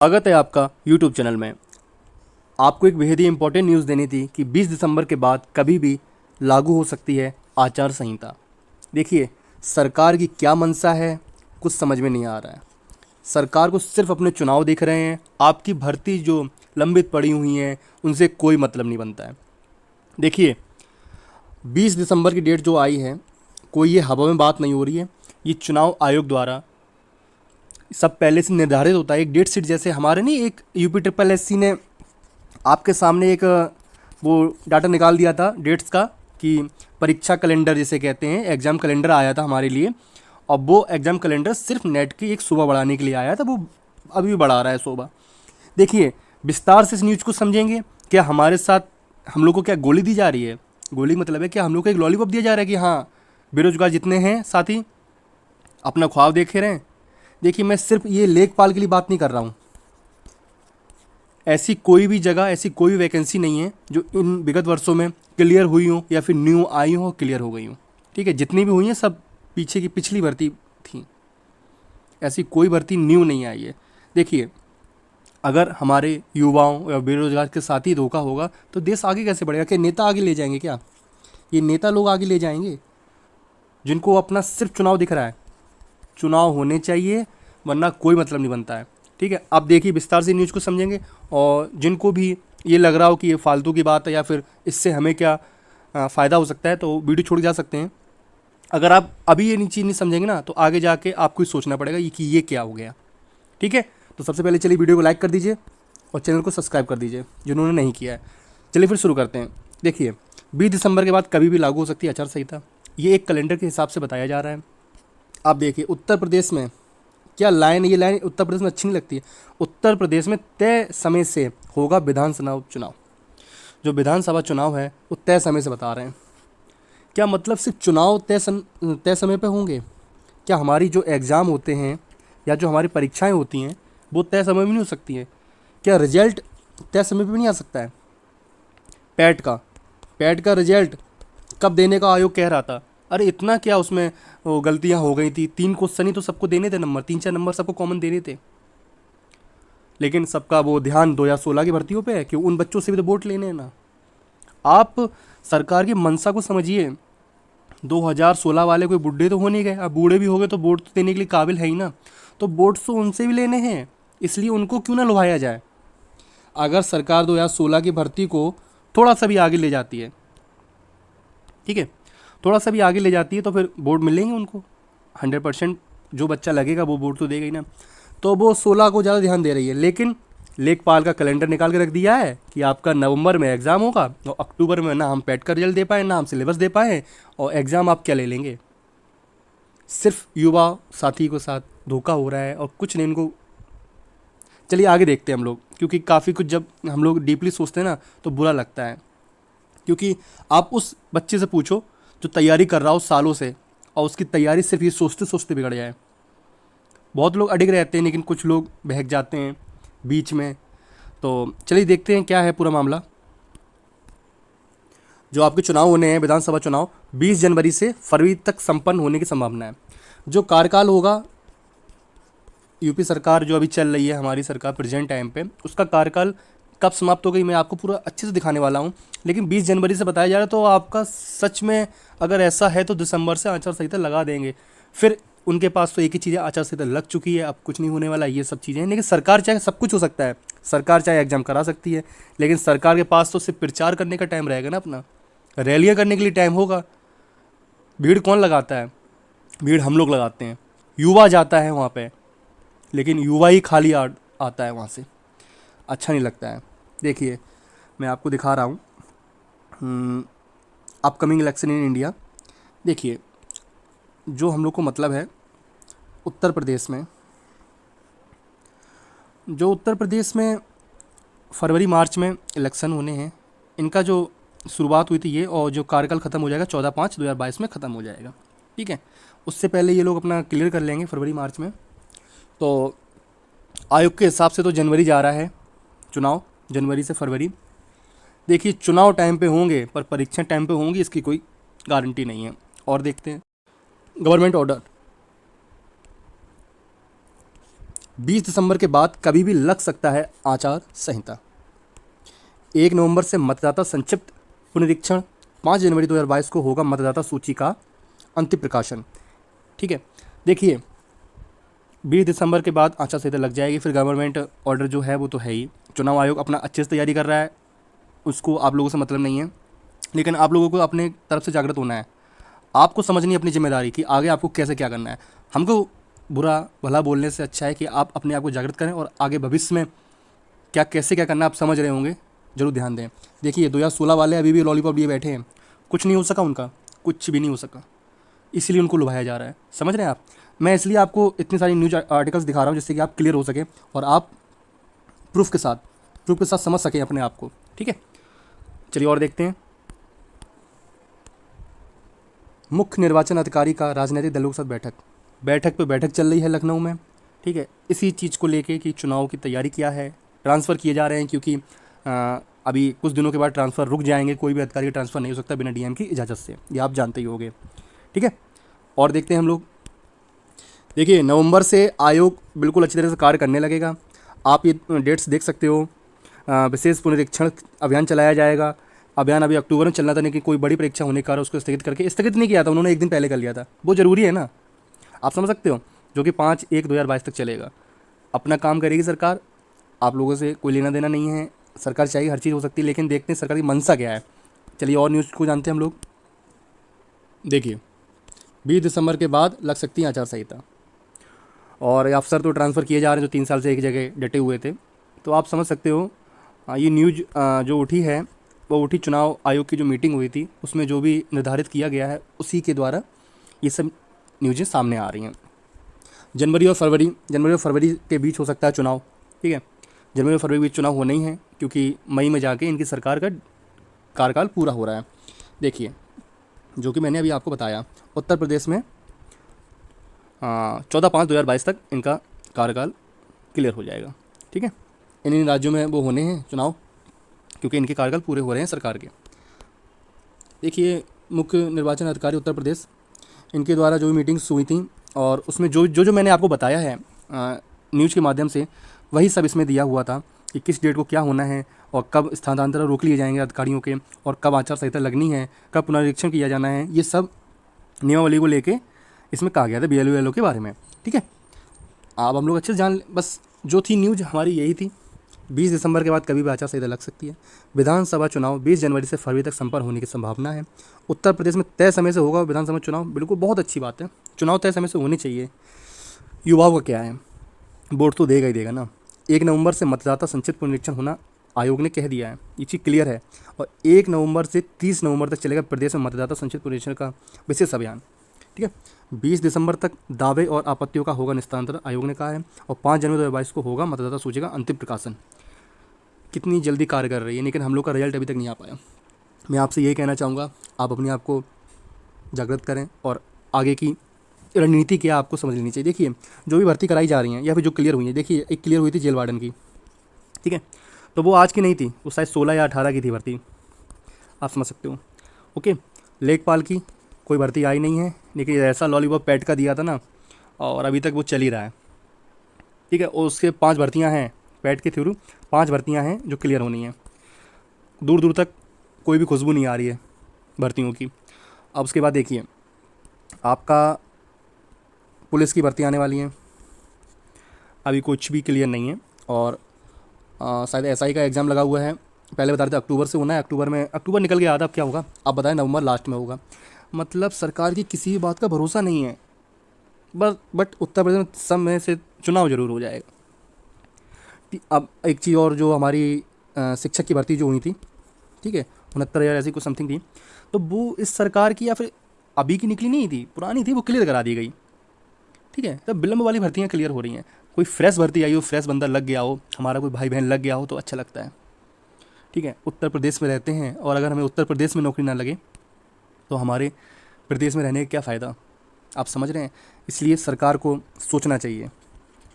स्वागत है आपका यूट्यूब चैनल में। आपको एक बेहद ही इम्पोर्टेंट न्यूज़ देनी थी कि 20 दिसंबर के बाद कभी भी लागू हो सकती है आचार संहिता। देखिए, सरकार की क्या मंशा है, कुछ समझ में नहीं आ रहा है। सरकार को सिर्फ अपने चुनाव दिख रहे हैं। आपकी भर्ती जो लंबित पड़ी हुई हैं उनसे कोई मतलब नहीं बनता है। देखिए, 20 दिसंबर की डेट जो आई है, कोई ये हवा में बात नहीं हो रही है। ये चुनाव आयोग द्वारा सब पहले से निर्धारित होता है। एक डेट शीट, जैसे हमारे नहीं, एक यूपी ट्रिपल एस सी ने आपके सामने एक वो डाटा निकाल दिया था डेट्स का, कि परीक्षा कैलेंडर जिसे कहते हैं, एग्ज़ाम कैलेंडर आया था हमारे लिए। और वो एग्ज़ाम कैलेंडर सिर्फ नेट की एक सुबह बढ़ाने के लिए आया था। वो अभी भी बढ़ा रहा है सुबह। देखिए, विस्तार से इस न्यूज़ को समझेंगे। क्या हमारे साथ हम लोग को क्या गोली दी जा रही है? गोली मतलब है क्या हम लोग को एक लॉलीपॉप दिया जा रहा है कि हाँ, बेरोजगार जितने हैं साथी अपना ख्वाब देखे रहे हैं। देखिए, मैं सिर्फ ये लेखपाल के लिए बात नहीं कर रहा हूँ। ऐसी कोई भी जगह, ऐसी कोई भी वैकेंसी नहीं है जो इन विगत वर्षों में क्लियर हुई हो या फिर न्यू आई हो, क्लियर हो गई हो। ठीक है, जितनी भी हुई हैं सब पीछे की पिछली भर्ती थी। ऐसी कोई भर्ती न्यू नहीं आई है। देखिए, अगर हमारे युवाओं या बेरोजगार के साथ ही धोखा होगा तो देश आगे कैसे बढ़ेगा? क्या नेता आगे ले जाएंगे? क्या ये नेता लोग आगे ले जाएंगे जिनको अपना सिर्फ चुनाव दिख रहा है? चुनाव होने चाहिए, वरना कोई मतलब नहीं बनता है। ठीक है, आप देखिए, विस्तार से न्यूज़ को समझेंगे। और जिनको भी ये लग रहा हो कि ये फालतू की बात है या फिर इससे हमें क्या फ़ायदा हो सकता है, तो वीडियो छोड़ जा सकते हैं। अगर आप अभी ये चीज़ नहीं समझेंगे ना, तो आगे जाके आपको ही सोचना पड़ेगा कि ये क्या हो गया। ठीक है, तो सबसे पहले चलिए वीडियो को लाइक कर दीजिए और चैनल को सब्सक्राइब कर दीजिए जिन्होंने नहीं किया है। चलिए फिर शुरू करते हैं। देखिए, 20 दिसंबर के बाद कभी भी लागू हो सकती है आचार संहिता। ये एक कैलेंडर के हिसाब से बताया जा रहा है। आप देखिए, उत्तर प्रदेश में क्या लाइन, ये लाइन उत्तर प्रदेश में अच्छी नहीं लगती है। उत्तर प्रदेश में तय समय से होगा विधानसभा चुनाव। जो विधानसभा चुनाव है वो तय समय से बता रहे हैं। क्या मतलब सिर्फ चुनाव तय समय पे होंगे? क्या हमारी जो एग्ज़ाम होते हैं या जो हमारी परीक्षाएं होती हैं वो तय समय में नहीं हो सकती हैं? क्या रिजल्ट तय समय पे भी नहीं आ सकता है? पैट का पैट का रिजल्ट कब देने का आयोग कह रहा था? अरे इतना क्या उसमें वो गलतियां हो गई थी। 3 क्वेश्चन ही तो सबको देने थे, नंबर 3-4 नंबर सबको कॉमन देने थे। लेकिन सबका वो ध्यान 2016 की भर्तियों पे है कि उन बच्चों से भी तो वोट लेने हैं ना। आप सरकार की मंशा को समझिए। 2016 वाले कोई बूढ़े तो हो नहीं गए। अब बूढ़े भी हो गए तो वोट तो देने के लिए काबिल है ही ना। तो वोट तो उनसे भी लेने हैं, इसलिए उनको क्यों ना लुभाया जाए। अगर सरकार 2016 की भर्ती को थोड़ा सा भी आगे ले जाती है, ठीक है, थोड़ा सा भी आगे ले जाती है, तो फिर वोट मिलेंगे उनको 100%। जो बच्चा लगेगा वो वोट तो देगा ही ना। तो वो 16 को ज़्यादा ध्यान दे रही है। लेकिन लेखपाल का कैलेंडर निकाल के रख दिया है कि आपका नवंबर में एग्ज़ाम होगा और अक्टूबर में ना हम पैट का रिजल्ट दे पाए, ना हम सिलेबस दे पाए, और एग्ज़ाम आप क्या ले लेंगे। सिर्फ युवा साथी को साथ धोखा हो रहा है और कुछ नहीं इनको। चलिए आगे देखते हैं हम लोग, क्योंकि काफ़ी कुछ जब हम लोग डीपली सोचते हैं ना तो बुरा लगता है। क्योंकि आप उस बच्चे से पूछो जो तैयारी कर रहा हो सालों से, और उसकी तैयारी सिर्फ ये सोचते सोचते बिगड़ जाए। बहुत लोग अडिग रहते हैं लेकिन कुछ लोग बहक जाते हैं बीच में। तो चलिए देखते हैं क्या है पूरा मामला। जो आपके चुनाव होने हैं, विधानसभा चुनाव 20 जनवरी से फरवरी तक संपन्न होने की संभावना है। जो कार्यकाल होगा, यूपी सरकार जो अभी चल रही है, हमारी सरकार प्रेजेंट टाइम पे, उसका कार्यकाल कब समाप्त हो गई मैं आपको पूरा अच्छे से दिखाने वाला हूँ। लेकिन 20 जनवरी से बताया जा रहा है, तो आपका सच में अगर ऐसा है तो दिसंबर से आचार संहिता लगा देंगे। फिर उनके पास तो एक ही चीज़ है, आचार संहिता लग चुकी है, अब कुछ नहीं होने वाला, ये सब चीज़ें हैं। लेकिन सरकार चाहे सब कुछ हो सकता है। सरकार चाहे एग्जाम करा सकती है, लेकिन सरकार के पास तो सिर्फ प्रचार करने का टाइम रहेगा ना अपना। रैलियाँ करने के लिए टाइम होगा। भीड़ कौन लगाता है? भीड़ हम लोग लगाते हैं। युवा जाता है वहाँ पे, लेकिन युवा ही खाली आता है वहाँ से। अच्छा नहीं लगता है। देखिए, मैं आपको दिखा रहा हूँ अपकमिंग इलेक्शन इन इंडिया। देखिए, जो हम लोग को मतलब है उत्तर प्रदेश में, जो उत्तर प्रदेश में फरवरी मार्च में इलेक्शन होने हैं, इनका जो शुरुआत हुई थी ये, और जो कार्यकाल ख़त्म हो जाएगा 14/5/2022 में ख़त्म हो जाएगा। ठीक है, उससे पहले ये लोग अपना क्लियर कर लेंगे फरवरी मार्च में। तो आयोग के हिसाब से तो जनवरी जा रहा है चुनाव, जनवरी से फरवरी। देखिए, चुनाव टाइम पे होंगे पर परीक्षा टाइम पे होंगी, इसकी कोई गारंटी नहीं है। और देखते हैं गवर्नमेंट ऑर्डर। 20 दिसंबर के बाद कभी भी लग सकता है आचार संहिता। 1 नवंबर से मतदाता संक्षिप्त पुनरीक्षण। 5 जनवरी 2022 को होगा मतदाता सूची का अंतिम प्रकाशन। ठीक है, देखिए 20 दिसंबर के बाद आचार संहिता लग जाएगी, फिर गवर्नमेंट ऑर्डर जो है वो तो है ही। चुनाव आयोग अपना अच्छे से तैयारी कर रहा है, उसको आप लोगों से मतलब नहीं है, लेकिन आप लोगों को अपने तरफ से जागृत होना है। आपको समझनी है अपनी जिम्मेदारी कि आगे आपको कैसे क्या करना है। हमको बुरा भला बोलने से अच्छा है कि आप अपने आप को जागृत करें और आगे भविष्य में क्या कैसे क्या करना है आप समझ रहे होंगे, जरूर ध्यान दें। देखिए 2016 वाले अभी भी लॉलीपॉप लिए बैठे हैं, कुछ नहीं हो सका उनका, कुछ भी नहीं हो सका, इसीलिए उनको लुभाया जा रहा है। समझ रहे हैं आप? मैं इसलिए आपको इतनी सारी न्यूज आर्टिकल्स दिखा रहा हूँ जिससे कि आप क्लियर हो सके और आप प्रूफ के साथ समझ सकें अपने आप को। ठीक है, चलिए और देखते हैं। मुख्य निर्वाचन अधिकारी का राजनीतिक दलों के साथ बैठक चल रही है लखनऊ में। ठीक है, इसी चीज़ को लेके कि चुनाव की तैयारी क्या है, ट्रांसफ़र किए जा रहे हैं क्योंकि अभी कुछ दिनों के बाद ट्रांसफ़र रुक जाएंगे, कोई भी अधिकारी का ट्रांसफ़र नहीं हो सकता बिना डीएम की इजाज़त से, ये आप जानते ही होंगे। ठीक है, और देखते हैं हम लोग। देखिए नवंबर से आयोग बिल्कुल अच्छी तरह से कार्य करने लगेगा। आप ये डेट्स देख सकते हो। विशेष पुनरीक्षण अभियान चलाया जाएगा। अभियान अभी अक्टूबर में चलना था, लेकिन कोई बड़ी परीक्षा होने के कारण उसको स्थगित नहीं किया था, उन्होंने एक दिन पहले कर लिया था। वो ज़रूरी है ना, आप समझ सकते हो, जो कि 5/1/2022 तक चलेगा। अपना काम करेगी सरकार, आप लोगों से कोई लेना देना नहीं है। सरकार चाहिए हर चीज़ हो सकती है, लेकिन देखते हैं सरकार की मंशा क्या है। चलिए और न्यूज़ को जानते हैं हम लोग। देखिए 20 दिसंबर के बाद लग सकती है आचार संहिता, और अफसर तो ट्रांसफ़र किए जा रहे हैं जो 3 साल से एक जगह डटे हुए थे। तो आप समझ सकते हो ये न्यूज जो उठी है वो उठी चुनाव आयोग की जो मीटिंग हुई थी उसमें जो भी निर्धारित किया गया है उसी के द्वारा ये सब न्यूज़ें सामने आ रही हैं। जनवरी और फरवरी के बीच हो सकता है चुनाव। ठीक है, जनवरी और फरवरी के बीच चुनाव होने ही है क्योंकि मई में जाके इनकी सरकार का कार्यकाल पूरा हो रहा है। देखिए जो कि मैंने अभी आपको बताया, उत्तर प्रदेश में 14/5/2022 तक इनका कार्यकाल क्लियर हो जाएगा। ठीक है, इन राज्यों में वो होने हैं चुनाव क्योंकि इनके कार्यकाल पूरे हो रहे हैं सरकार के। देखिए मुख्य निर्वाचन अधिकारी उत्तर प्रदेश, इनके द्वारा जो भी मीटिंग्स हुई थी और उसमें जो मैंने आपको बताया है न्यूज़ के माध्यम से, वही सब इसमें दिया हुआ था कि किस डेट को क्या होना है और कब स्थानांतरण रोक लिए जाएंगे अधिकारियों के, और कब आचार संहिता लगनी है, कब पुनरीक्षण किया जाना है। ये सब नियमावली को लेके इसमें कहा गया था BLO के बारे में। ठीक है, आप हम लोग अच्छे से जान, बस जो थी न्यूज़ हमारी यही थी। 20 दिसंबर के बाद कभी भी आचार संहिता लग सकती है। विधानसभा चुनाव 20 जनवरी से फरवरी तक संपन्न होने की संभावना है। उत्तर प्रदेश में तय समय से होगा विधानसभा चुनाव, बिल्कुल बहुत अच्छी बात है, चुनाव तय समय से होनी चाहिए। युवाओं का क्या है, वोट तो देगा ही देगा ना। 1 नवंबर से मतदाता संक्षिप्त पुनरीक्षण होना आयोग ने कह दिया है, ये चीज़ क्लियर है। और 1 नवंबर से 30 नवंबर तक चलेगा प्रदेश में मतदाता संक्षिप्त पुनरीक्षण का विशेष अभियान। ठीक है, 20 दिसंबर तक दावे और आपत्तियों का होगा निस्तारण, आयोग ने कहा है। और 5 जनवरी 2022 को होगा मतदाता सूची का अंतिम प्रकाशन। कितनी जल्दी कार्य कर रही है, लेकिन हम लोग का रिजल्ट अभी तक नहीं आ पाया। मैं आपसे यही कहना चाहूँगा, आप अपने आप को जागृत करें और आगे की रणनीति क्या आपको समझ लेनी चाहिए। देखिए जो भी भर्ती कराई जा रही हैं या फिर जो क्लियर हुई है, देखिए एक क्लियर हुई थी जेल वार्डन की। ठीक है, तो वो आज की नहीं थी, वो शायद 16 या 18 की थी भर्ती, आप समझ सकते हो। ओके, लेखपाल की कोई भर्ती आई नहीं है, लेकिन ऐसा लॉलीपॉप पैट का दिया था ना, और अभी तक वो चल ही रहा है। ठीक है, और उसके 5 भर्तियाँ हैं पैट के थ्रू, 5 भर्तियाँ हैं जो क्लियर होनी है। दूर दूर तक कोई भी खुशबू नहीं आ रही है भर्तियों की। अब उसके बाद देखिए आपका पुलिस की भर्ती आने वाली हैं, अभी कुछ भी क्लियर नहीं है। और शायद SI का एग्ज़ाम लगा हुआ है, पहले बता रहे थे अक्टूबर से होना है, अक्टूबर निकल गया था, अब क्या होगा आप बताएं, नवंबर लास्ट में होगा। मतलब सरकार की किसी भी बात का भरोसा नहीं है। बट उत्तर प्रदेश में समय से चुनाव जरूर हो जाएगा। अब एक चीज़ और, जो हमारी शिक्षक की भर्ती जो हुई थी, ठीक है 69,000 ऐसी कुछ समथिंग थी, तो वो इस सरकार की या फिर अभी की निकली नहीं थी, पुरानी थी, वो क्लियर करा दी गई। ठीक है, तब विलम्ब वाली भर्तियाँ क्लियर हो रही हैं। कोई फ्रेश भर्ती आई हो, फ्रेश बंदा लग गया हो, हमारा कोई भाई बहन लग गया हो तो अच्छा लगता है। ठीक है, उत्तर प्रदेश में रहते हैं और अगर हमें उत्तर प्रदेश में नौकरी ना लगे तो हमारे प्रदेश में रहने का क्या फ़ायदा, आप समझ रहे हैं। इसलिए सरकार को सोचना चाहिए।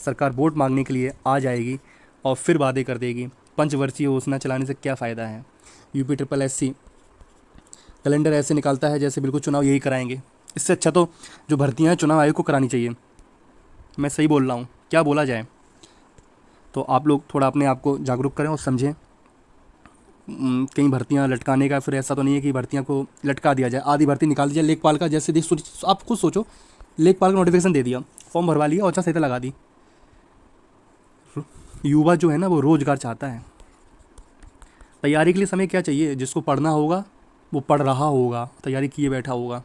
सरकार वोट मांगने के लिए आ जाएगी और फिर वादे कर देगी, पंचवर्षीय योजना चलाने से क्या फ़ायदा है। UPSSC कैलेंडर ऐसे निकालता है जैसे बिल्कुल चुनाव यही कराएंगे। इससे अच्छा तो जो भर्तियाँ हैं चुनाव आयोग को करानी चाहिए। मैं सही बोल रहा हूँ, क्या बोला जाए। तो आप लोग थोड़ा अपने आप को जागरूक करें और समझें। कई भर्तियां लटकाने का, फिर ऐसा तो नहीं है कि भर्तियां को लटका दिया जाए, आधी भर्ती निकाल दी जाए। लेखपाल का जैसे आप खुद सोचो, लेखपाल का नोटिफिकेशन दे दिया, फॉर्म भरवा लिया और संहिता लगा दी। युवा जो है ना वो रोजगार चाहता है। तैयारी के लिए समय क्या चाहिए? जिसको पढ़ना होगा वो पढ़ रहा होगा, तैयारी किए बैठा होगा,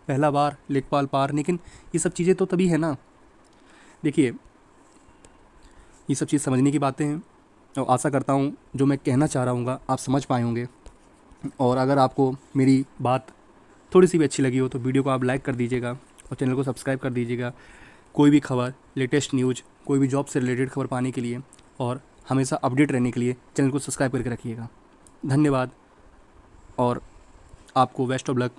पहला बार लेखपाल पार। लेकिन ये सब चीज़ें तो तभी है ना। देखिए, ये सब चीज़ समझने की बातें हैं और आशा करता हूँ जो मैं कहना चाह रहा हूँ आप समझ पाए होंगे। और अगर आपको मेरी बात थोड़ी सी भी अच्छी लगी हो तो वीडियो को आप लाइक कर दीजिएगा और चैनल को सब्सक्राइब कर दीजिएगा। कोई भी खबर, लेटेस्ट न्यूज, कोई भी जॉब से रिलेटेड खबर पाने के लिए और हमेशा अपडेट रहने के लिए चैनल को सब्सक्राइब करके रखिएगा। धन्यवाद। और आपको बेस्ट ऑफ लक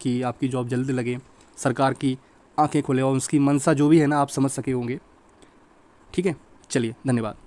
कि आपकी जॉब जल्द लगे, सरकार की आंखें खोले और उसकी मंशा जो भी है ना आप समझ सके होंगे। ठीक है, चलिए, धन्यवाद।